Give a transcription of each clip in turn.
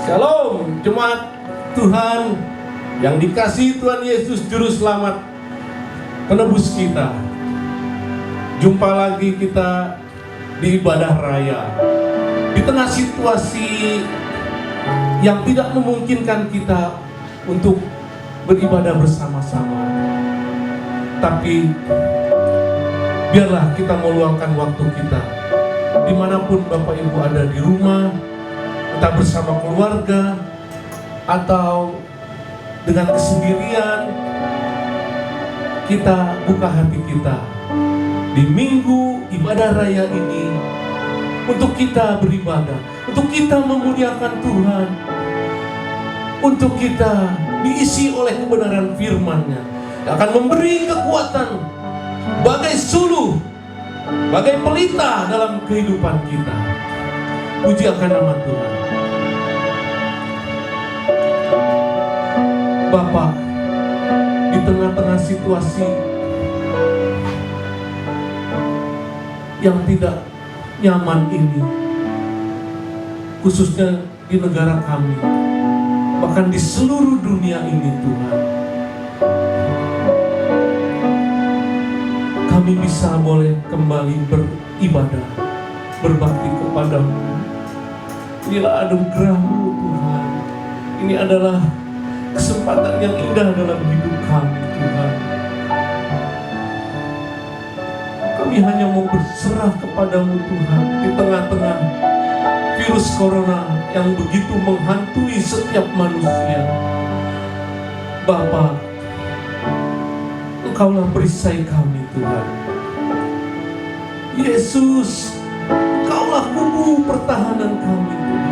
Shalom, jemaat Tuhan yang dikasihi Tuhan Yesus Juru Selamat, penebus kita. Jumpa lagi kita di ibadah raya. Di tengah situasi yang tidak memungkinkan kita untuk beribadah bersama-sama. Tapi biarlah kita meluangkan waktu kita dimanapun Bapak Ibu ada di rumah, entah bersama keluarga atau dengan kesendirian. Kita buka hati kita di minggu ibadah raya ini untuk kita beribadah, untuk kita memuliakan Tuhan, untuk kita diisi oleh kebenaran firman-Nya yang akan memberi kekuatan bagai suluh, bagai pelita dalam kehidupan kita. Puji akan nama Tuhan. Bapa, di tengah-tengah situasi yang tidak nyaman ini, khususnya di negara kami, bahkan di seluruh dunia ini, Tuhan, kami bisa boleh kembali beribadah, berbakti kepadamu. Inilah anugerah-Mu, Tuhan. Ini adalah kesempatan yang indah dalam hidup kami, Tuhan. Kami hanya mau berserah kepadamu, Tuhan, di tengah-tengah virus corona yang begitu menghantui setiap manusia. Bapa, Engkaulah perisai kami, Tuhan. Yesus, Engkaulah kubu pertahanan kami, Tuhan.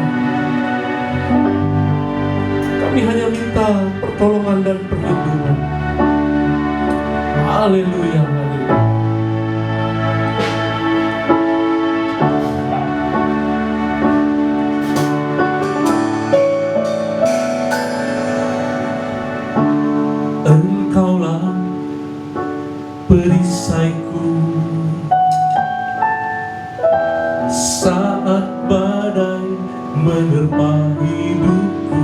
Kami hanya minta pertolongan dan perlindungan. Haleluya, haleluya. Engkaulah perisaiku saat badai menerpa hidupku.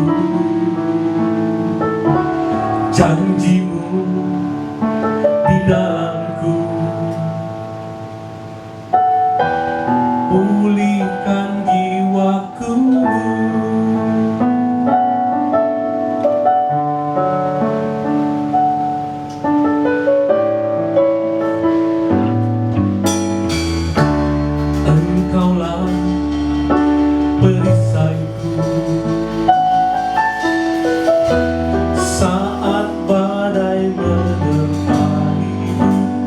Janji-Mu di dalamku, pulihkan jiwaku. Engkaulah perisaiku saat badai menerpa hidupku.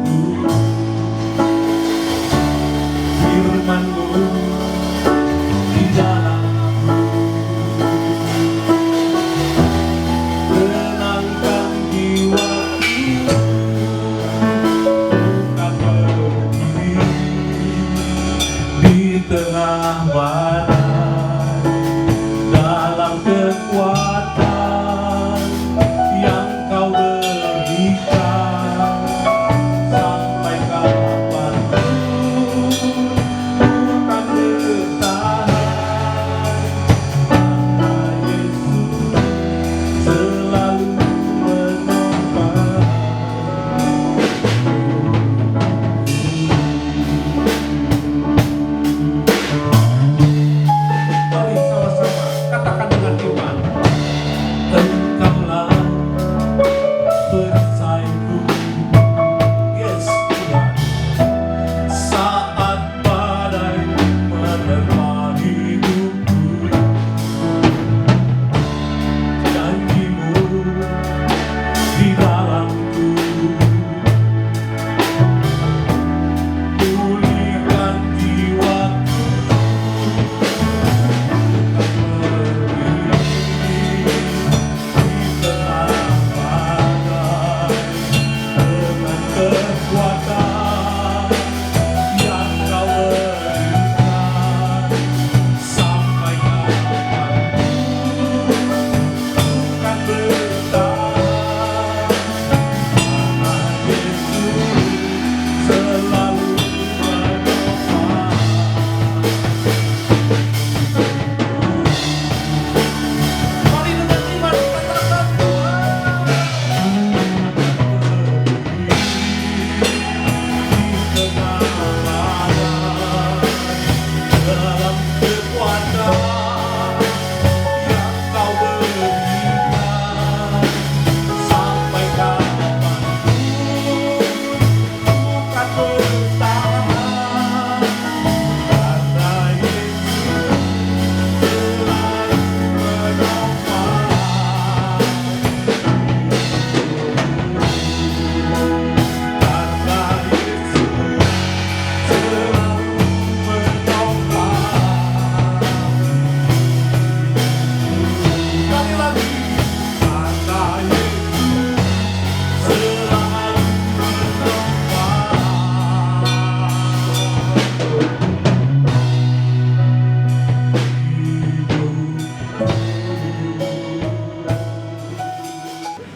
Firman-Mu di dalamku, tenangkan jiwaku. Bukan berdiri di tengah badai, dalam kekuatan yang Kau berikan. Sampai kapanpun ku akan bertahan, karena Yesus selalu menopang.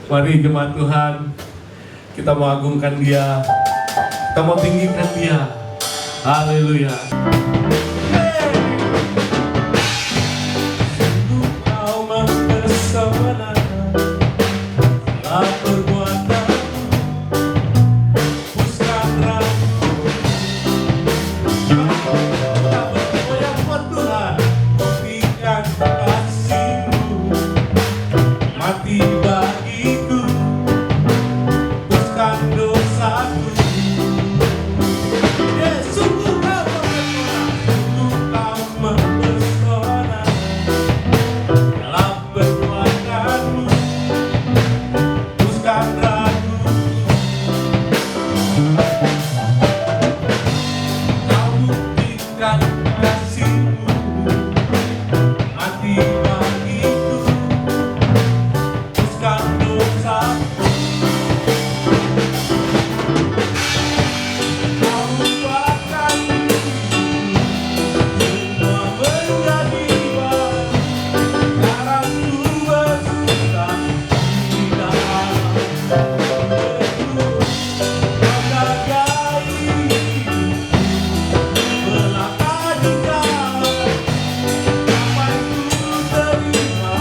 Mari jemaat Tuhan, kita mau agungkan Dia, kita mau tinggikan Dia. Haleluya. Sungguh Kau mempesona, segala perbuatan hapuskan ragu. Kita bergoyang buat Tuhan, buktikan kasih-Mu, mati bagiku, hapuskan dosaku. Sungguh Kau mempesona, dalam perbuatanmu hapuskan ragu. Kau buktikan kasih-Mu, mati bagiku, hapuskan dosaku. Kau ubahkan semua menjadi baru, sekarang ku bersuka di dalam-Mu. Kau jagai melangkah di jalan, sampai ku terima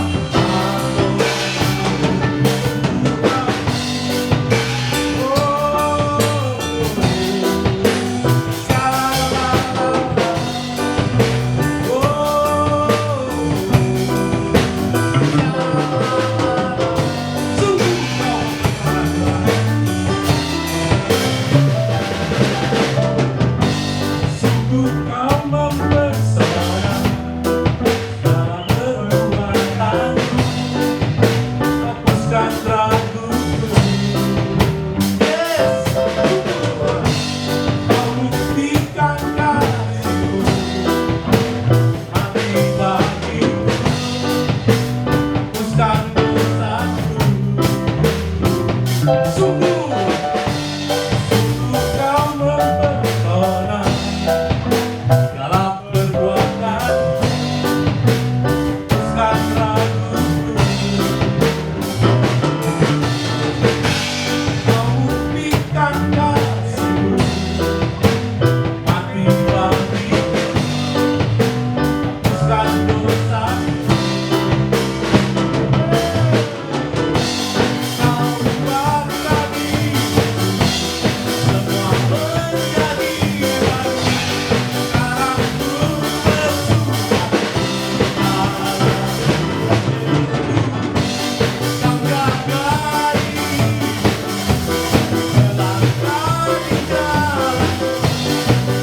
Sungguh Kau mempesona, dalam perbuatanmu hapuskan raguku. Kau buktikan kasih-Mu, mati bagiku, hapuskan dosaku. Sungguh Kau mempesona, dalam perbuatan hapuskan raguku. Kau buktikan kasih-Mu, mati bagiku, hapuskan dosaku. Kau ubahkan semua menjadi baru, sekarang ku bersuka di dalam-Mu. Kau jagai melangkah di jalan,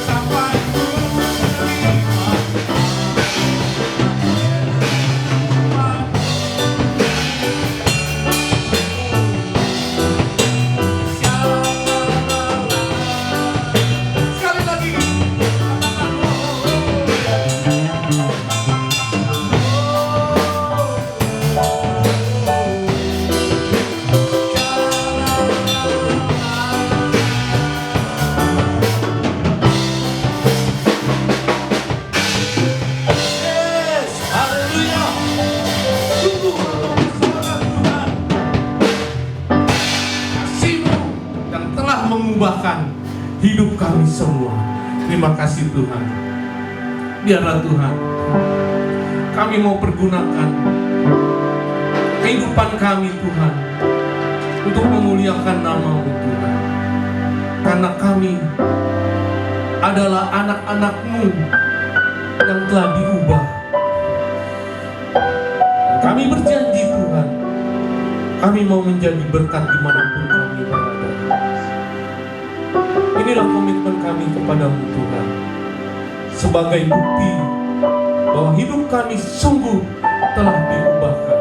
sampai ku terima sekali lagi. Haleluya. Sungguh mempesona Tuhan, kasih-Mu yang telah mengubahkan hidup kami semua. Terima kasih Tuhan. Biarlah Tuhan, kami mau pergunakan kehidupan kami Tuhan untuk memuliakan nama-Mu Tuhan. Karena kami adalah anak-anak-Mu yang telah diubah. Kami berjanji Tuhan, kami mau menjadi berkat dimanapun kami berada. Inilah komitmen kami kepada-Mu Tuhan, sebagai bukti bahwa hidup kami sungguh telah diubahkan.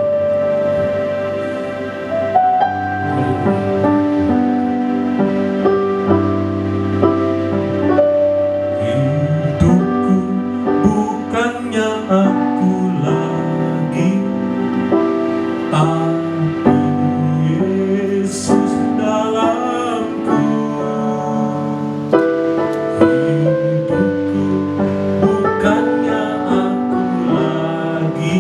Hidupku bukannya aku lagi, tapi Yesus dalamku. Hidupku bukannya aku lagi,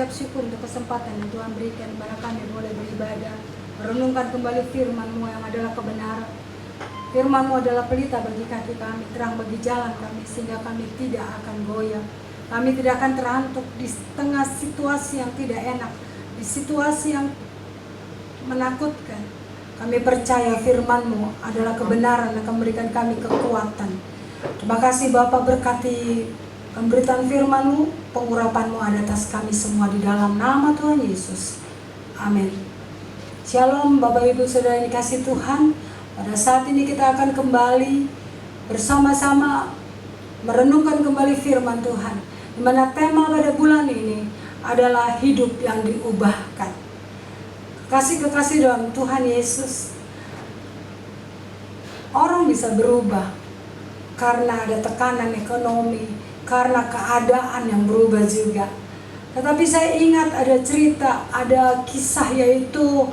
mengucap syukur untuk kesempatan yang Tuhan berikan kepada kami boleh beribadah, merenungkan kembali firman-Mu yang adalah kebenaran. Firman-Mu adalah pelita bagi kaki kami, terang bagi jalan kami, sehingga kami tidak akan goyah. Kami tidak akan terhantuk di tengah situasi yang tidak enak, di situasi yang menakutkan. Kami percaya firman-Mu adalah kebenaran yang akan memberikan kami kekuatan. Terima kasih Bapa, berkati pemberitaan firman-Mu, pengurapan-Mu ada atas kami semua di dalam nama Tuhan Yesus. Amin. Shalom Bapak Ibu Saudara yang dikasihi Tuhan. Pada saat ini kita akan kembali bersama-sama merenungkan kembali firman Tuhan, di mana tema pada bulan ini adalah hidup yang diubahkan. Kekasih-kekasih dalam Tuhan Yesus, orang bisa berubah karena ada tekanan ekonomi, karena keadaan yang berubah juga. Tetapi saya ingat ada cerita, ada kisah, yaitu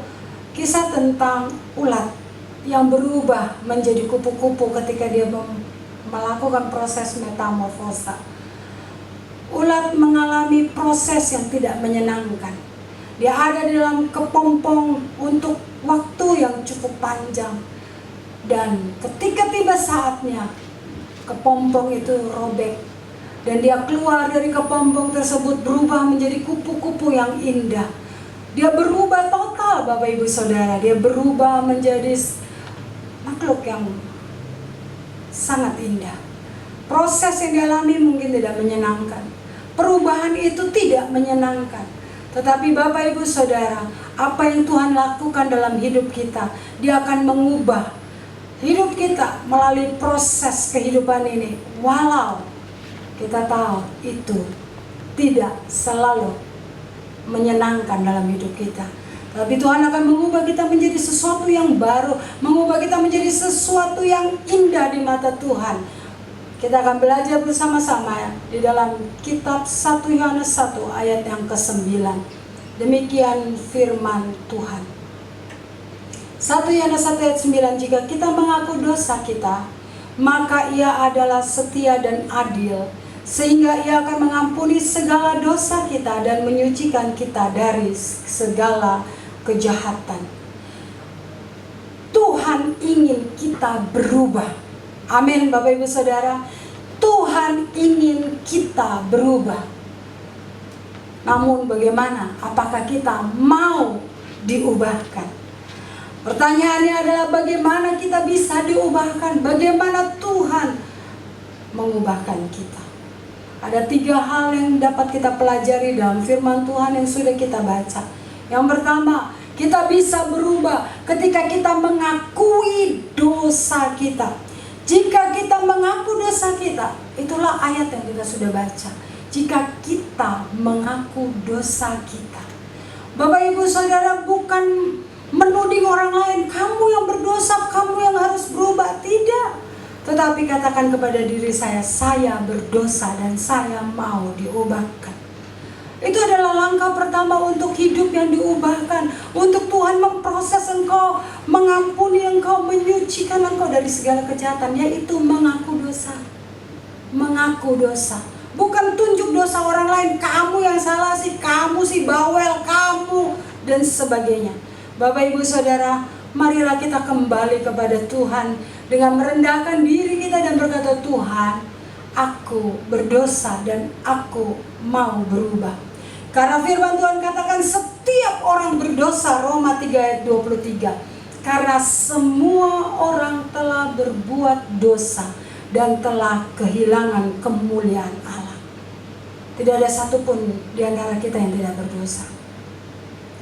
kisah tentang ulat yang berubah menjadi kupu-kupu ketika dia melakukan proses metamorfosa. Ulat mengalami proses yang tidak menyenangkan. Dia ada di dalam kepompong untuk waktu yang cukup panjang. Dan ketika tiba saatnya, kepompong itu robek. Dan dia keluar dari kepompong tersebut berubah menjadi kupu-kupu yang indah. Dia berubah total Bapak Ibu Saudara. Dia berubah menjadi makhluk yang sangat indah. Proses yang dialami mungkin tidak menyenangkan. Perubahan itu tidak menyenangkan. Tetapi Bapak Ibu Saudara, apa yang Tuhan lakukan dalam hidup kita, Dia akan mengubah hidup kita melalui proses kehidupan ini. Walau kita tahu itu tidak selalu menyenangkan dalam hidup kita, tapi Tuhan akan mengubah kita menjadi sesuatu yang baru, mengubah kita menjadi sesuatu yang indah di mata Tuhan. Kita akan belajar bersama-sama ya, di dalam kitab 1 Yohanes 1 ayat yang ke-9. Demikian firman Tuhan. 1 Yohanes 1 ayat 9, jika kita mengaku dosa kita, maka Ia adalah setia dan adil, sehingga Ia akan mengampuni segala dosa kita dan menyucikan kita dari segala kejahatan. Tuhan ingin kita berubah. Amin Bapak Ibu Saudara. Tuhan ingin kita berubah. Namun bagaimana? Apakah kita mau diubahkan? Pertanyaannya adalah bagaimana kita bisa diubahkan? Bagaimana Tuhan mengubahkan kita? Ada 3 hal yang dapat kita pelajari dalam firman Tuhan yang sudah kita baca. Yang pertama, kita bisa berubah ketika kita mengakui dosa kita. Jika kita mengaku dosa kita, itulah ayat yang kita sudah baca. Jika kita mengaku dosa kita. Bapak Ibu Saudara, bukan menuding orang lain, kamu yang berdosa, kamu yang harus berubah. Tidak. Tetapi katakan kepada diri saya berdosa dan saya mau diubahkan. Itu adalah langkah pertama untuk hidup yang diubahkan. Untuk Tuhan memproses engkau, mengampuni engkau, menyucikan engkau dari segala kejahatan. Yaitu mengaku dosa. Mengaku dosa. Bukan tunjuk dosa orang lain, kamu yang salah sih, kamu sih bawel, kamu, dan sebagainya. Bapak Ibu Saudara, marilah kita kembali kepada Tuhan dengan merendahkan diri kita dan berkata, Tuhan, aku berdosa dan aku mau berubah. Karena firman Tuhan katakan setiap orang berdosa, Roma 3 ayat 23. Karena semua orang telah berbuat dosa dan telah kehilangan kemuliaan Allah. Tidak ada satupun di antara kita yang tidak berdosa.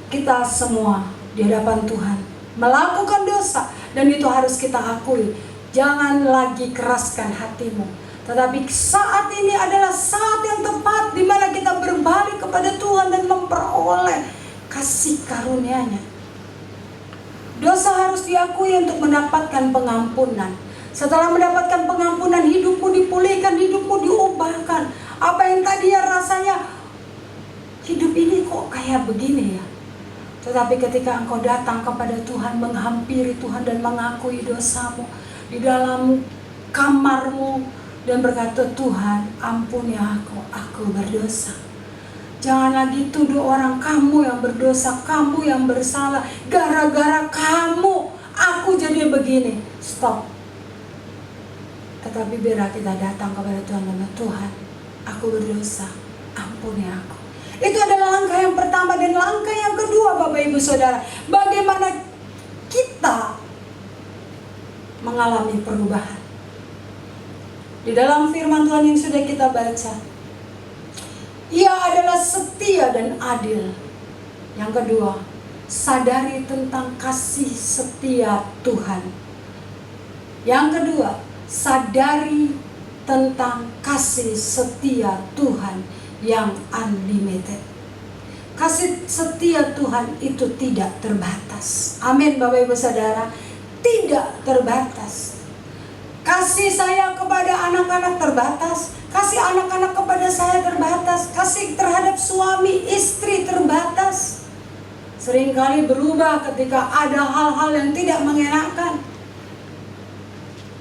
Kita semua di hadapan Tuhan melakukan dosa, dan itu harus kita akui. Jangan lagi keraskan hatimu. Tetapi saat ini adalah saat yang tepat di mana kita berbalik kepada Tuhan dan memperoleh kasih karunia-Nya. Dosa harus diakui untuk mendapatkan pengampunan. Setelah mendapatkan pengampunan, hidupmu dipulihkan, hidupmu diubahkan. Apa yang tadinya rasanya hidup ini kok kayak begini ya. Tetapi ketika engkau datang kepada Tuhan, menghampiri Tuhan dan mengakui dosamu di dalam kamarmu dan berkata, Tuhan, ampuni aku berdosa. Jangan lagi tuduh orang, kamu yang berdosa, kamu yang bersalah, gara-gara kamu aku jadi begini. Stop. Tetapi biarlah kita datang kepada Tuhan dan Tuhan, aku berdosa, ampuni aku. Itu adalah langkah yang pertama. Dan langkah yang kedua, Bapak Ibu Saudara, bagaimana kita mengalami perubahan. Di dalam firman Tuhan yang sudah kita baca, Ia adalah setia dan adil. Yang kedua, sadari tentang kasih setia Tuhan. Yang kedua, sadari tentang kasih setia Tuhan yang unlimited. Kasih setia Tuhan itu tidak terbatas. Amin Bapak Ibu Saudara. Tidak terbatas. Kasih saya kepada anak-anak terbatas. Kasih anak-anak kepada saya terbatas. Kasih terhadap suami istri terbatas. Seringkali berubah ketika ada hal-hal yang tidak mengenakan.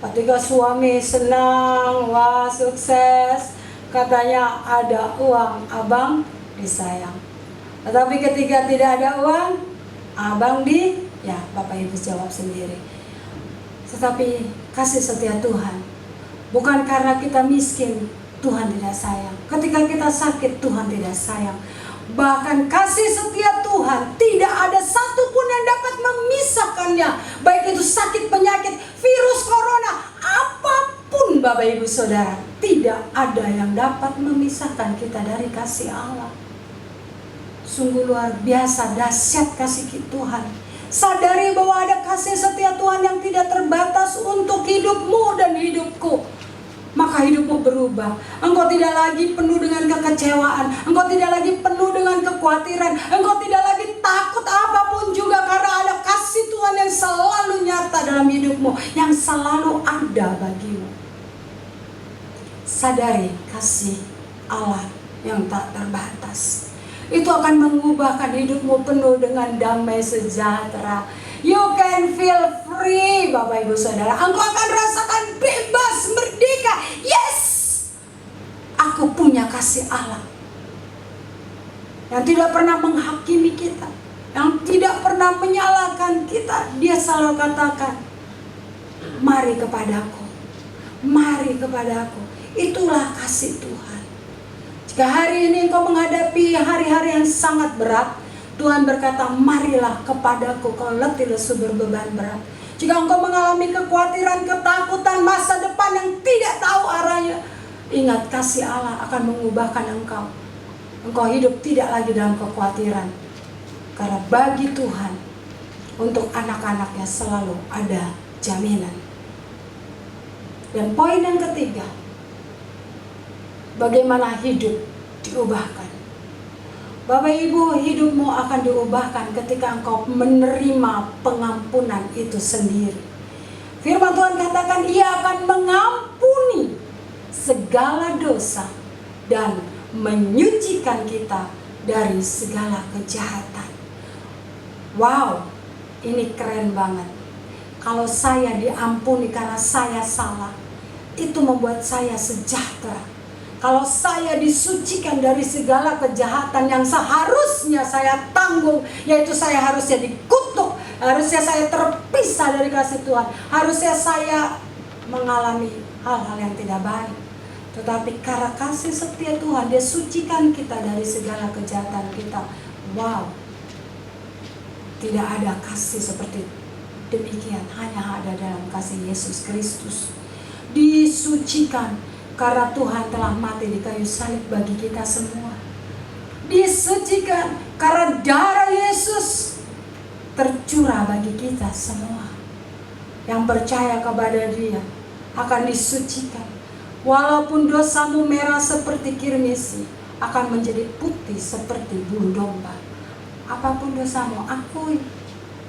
Ketika suami senang, wah sukses, katanya ada uang, abang disayang. Tetapi ketika tidak ada uang, abang Bapak Ibu jawab sendiri. Tetapi kasih setia Tuhan Bukan karena kita miskin, Tuhan tidak sayang. Ketika kita sakit, Tuhan tidak sayang. Bahkan kasih setia Tuhan tidak ada satupun yang dapat memisahkannya. Baik itu sakit, penyakit, virus corona, apapun Bapak Ibu Saudara, tidak ada yang dapat memisahkan kita dari kasih Allah. Sungguh luar biasa dahsyat kasih Tuhan. Sadari bahwa ada kasih setia Tuhan yang tidak terbatas untuk hidupmu dan hidupku. Maka hidupmu berubah. Engkau tidak lagi penuh dengan kekecewaan. Engkau tidak lagi penuh dengan kekhawatiran. Engkau tidak lagi takut apapun juga, karena ada kasih Tuhan yang selalu nyata dalam hidupmu, yang selalu ada bagimu. Sadari kasih Allah yang tak terbatas. Itu akan mengubahkan hidupmu penuh dengan damai sejahtera. You can feel free, Bapak Ibu Saudara. Engkau akan rasakan bebas, merdeka. Yes, aku punya kasih Allah yang tidak pernah menghakimi kita, yang tidak pernah menyalahkan kita. Dia selalu katakan, mari kepadaku, mari kepadaku. Itulah kasih Tuhan. Jika hari ini engkau menghadapi hari-hari yang sangat berat, Tuhan berkata, marilah kepadaku kau letih lesu berbeban berat. Jika engkau mengalami kekhawatiran, ketakutan, masa depan yang tidak tahu arahnya, ingat kasih Allah akan mengubahkan engkau. Engkau hidup tidak lagi dalam kekhawatiran. Karena bagi Tuhan, untuk anak-anaknya selalu ada jaminan. Dan poin yang ketiga, bagaimana hidup diubahkan. Bapak Ibu, hidupmu akan diubahkan ketika engkau menerima pengampunan itu sendiri. Firman Tuhan katakan, Ia akan mengampuni segala dosa dan menyucikan kita dari segala kejahatan. Wow, ini keren banget. Kalau saya diampuni karena saya salah, itu membuat saya sejahtera. Kalau saya disucikan dari segala kejahatan yang seharusnya saya tanggung, yaitu saya harusnya dikutuk, harusnya saya terpisah dari kasih Tuhan, harusnya saya mengalami hal-hal yang tidak baik. Tetapi karena kasih setia Tuhan, Dia sucikan kita dari segala kejahatan kita. Wow, tidak ada kasih seperti demikian, hanya ada dalam kasih Yesus Kristus. Disucikan karena Tuhan telah mati di kayu salib bagi kita semua. Disucikan karena darah Yesus tercurah bagi kita semua. Yang percaya kepada Dia akan disucikan. Walaupun dosamu merah seperti kirmisi, akan menjadi putih seperti bulu domba. Apapun dosamu, akui.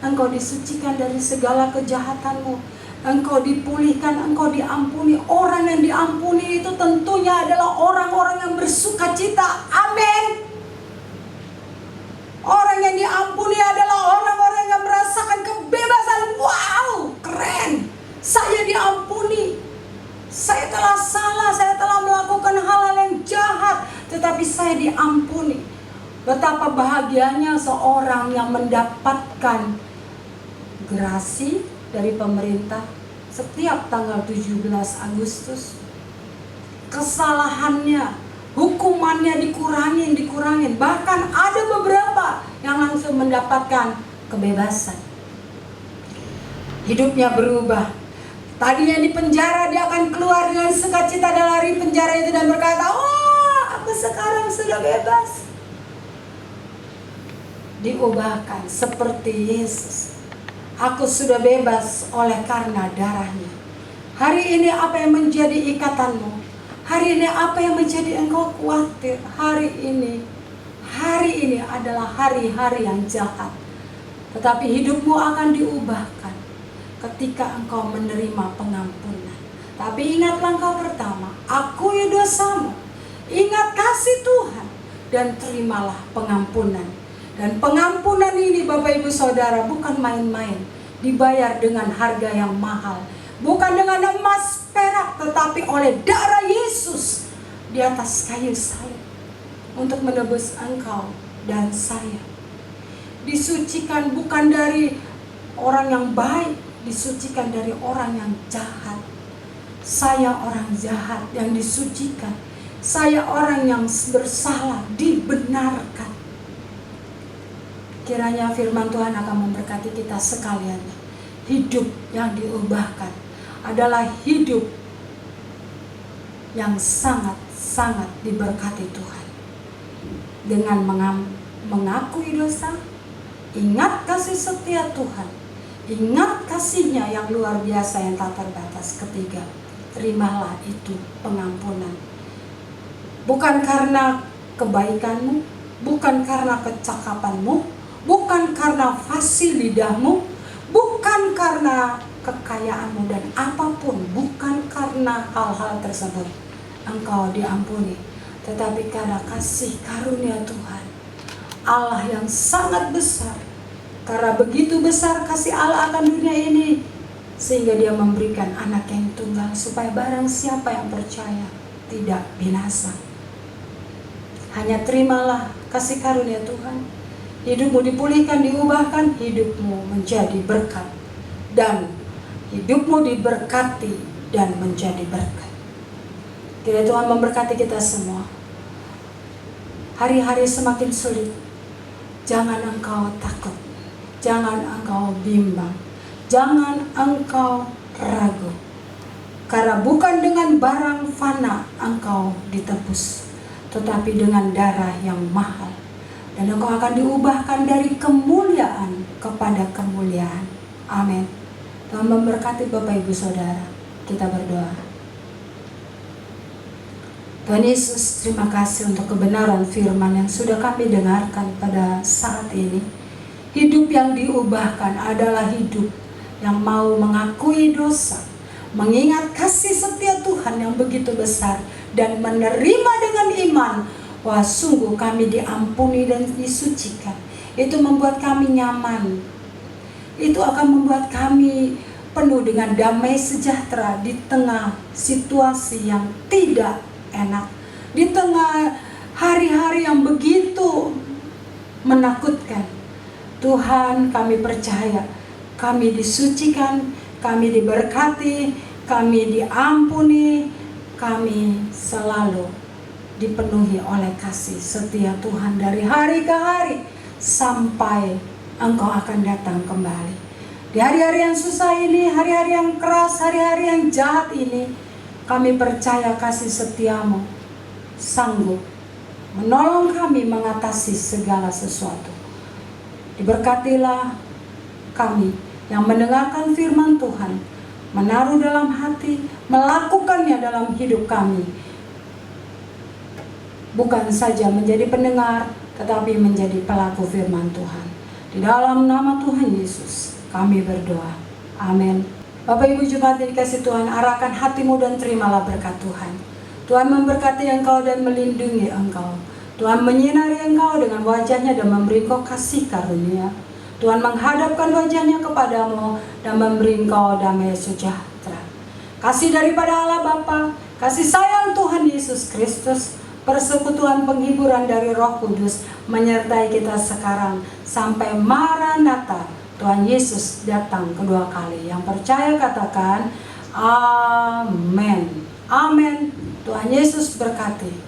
Engkau disucikan dari segala kejahatanmu. Engkau dipulihkan, engkau diampuni. Orang yang diampuni itu tentunya adalah orang-orang yang bersuka cita. Amin. Orang yang diampuni adalah orang-orang yang merasakan kebebasan. Wow, keren. Saya diampuni. Saya telah salah, saya telah melakukan hal-hal yang jahat, tetapi saya diampuni. Betapa bahagianya seorang yang mendapatkan grasi dari pemerintah setiap tanggal 17 Agustus. Kesalahannya, hukumannya dikurangin. Bahkan ada beberapa yang langsung mendapatkan kebebasan. Hidupnya berubah. Tadinya di penjara, dia akan keluar dengan sukacita dari penjara itu dan berkata, "Oh, aku sekarang sudah bebas." Diubahkan seperti Yesus. Aku sudah bebas oleh karena darahnya. Hari ini apa yang menjadi ikatanmu? Hari ini apa yang menjadi engkau khawatir? Hari ini adalah hari-hari yang jahat. Tetapi hidupmu akan diubahkan ketika engkau menerima pengampunan. Tapi ingat langkah pertama, akui dosamu, ingat kasih Tuhan, dan terimalah pengampunan. Dan pengampunan ini Bapak Ibu Saudara bukan main-main, dibayar dengan harga yang mahal. Bukan dengan emas perak, tetapi oleh darah Yesus di atas kayu salib untuk menebus engkau dan saya. Disucikan bukan dari orang yang baik, disucikan dari orang yang jahat. Saya orang jahat yang disucikan. Saya orang yang bersalah dibenarkan. Kiranya firman Tuhan akan memberkati kita sekalian. Hidup yang diubahkan adalah hidup yang sangat-sangat diberkati Tuhan. Dengan mengakui dosa, ingat kasih setia Tuhan, ingat kasih-Nya yang luar biasa yang tak terbatas. Ketiga, terimalah itu pengampunan. Bukan karena kebaikanmu, bukan karena kecakapanmu, bukan karena fasih lidahmu, bukan karena kekayaanmu dan apapun, bukan karena hal-hal tersebut engkau diampuni, tetapi karena kasih karunia Tuhan, Allah yang sangat besar. Karena begitu besar kasih Allah akan dunia ini, sehingga Dia memberikan anak yang tunggal, supaya barang siapa yang percaya tidak binasa. Hanya terimalah kasih karunia Tuhan. Hidupmu dipulihkan, diubahkan, hidupmu menjadi berkat, dan hidupmu diberkati dan menjadi berkat. Kiranya Tuhan memberkati kita semua. Hari-hari semakin sulit, jangan engkau takut, jangan engkau bimbang, jangan engkau ragu. Karena bukan dengan barang fana engkau ditebus, tetapi dengan darah yang mahal. Dan engkau akan diubahkan dari kemuliaan kepada kemuliaan. Amin. Tuhan memberkati Bapak Ibu Saudara. Kita berdoa. Tuhan Yesus, terima kasih untuk kebenaran firman yang sudah kami dengarkan pada saat ini. Hidup yang diubahkan adalah hidup yang mau mengakui dosa, mengingat kasih setia Tuhan yang begitu besar, dan menerima dengan iman. Wah, sungguh kami diampuni dan disucikan. Itu membuat kami nyaman. Itu akan membuat kami penuh dengan damai sejahtera di tengah situasi yang tidak enak, di tengah hari-hari yang begitu menakutkan. Tuhan, kami percaya kami disucikan, kami diberkati, kami diampuni, kami selalu dipenuhi oleh kasih setia Tuhan dari hari ke hari sampai Engkau akan datang kembali. Di hari-hari yang susah ini, hari-hari yang keras, hari-hari yang jahat ini, kami percaya kasih setiamu sanggup menolong kami mengatasi segala sesuatu. Diberkatilah kami yang mendengarkan firman Tuhan, menaruh dalam hati, melakukannya dalam hidup kami. Bukan saja menjadi pendengar, tetapi menjadi pelaku firman Tuhan. Di dalam nama Tuhan Yesus kami berdoa. Amin. Bapak Ibu Jemaat yang dikasih Tuhan, arahkan hatimu dan terimalah berkat Tuhan. Tuhan memberkati engkau dan melindungi engkau. Tuhan menyinari engkau dengan wajah-Nya dan memberi engkau kasih karunia. Tuhan menghadapkan wajah-Nya kepadamu dan memberi engkau damai sejahtera. Kasih daripada Allah Bapa, kasih sayang Tuhan Yesus Kristus, persekutuan penghiburan dari Roh Kudus menyertai kita sekarang sampai Maranatha, Tuhan Yesus datang kedua kali. Yang percaya katakan amin. Amin. Tuhan Yesus berkati.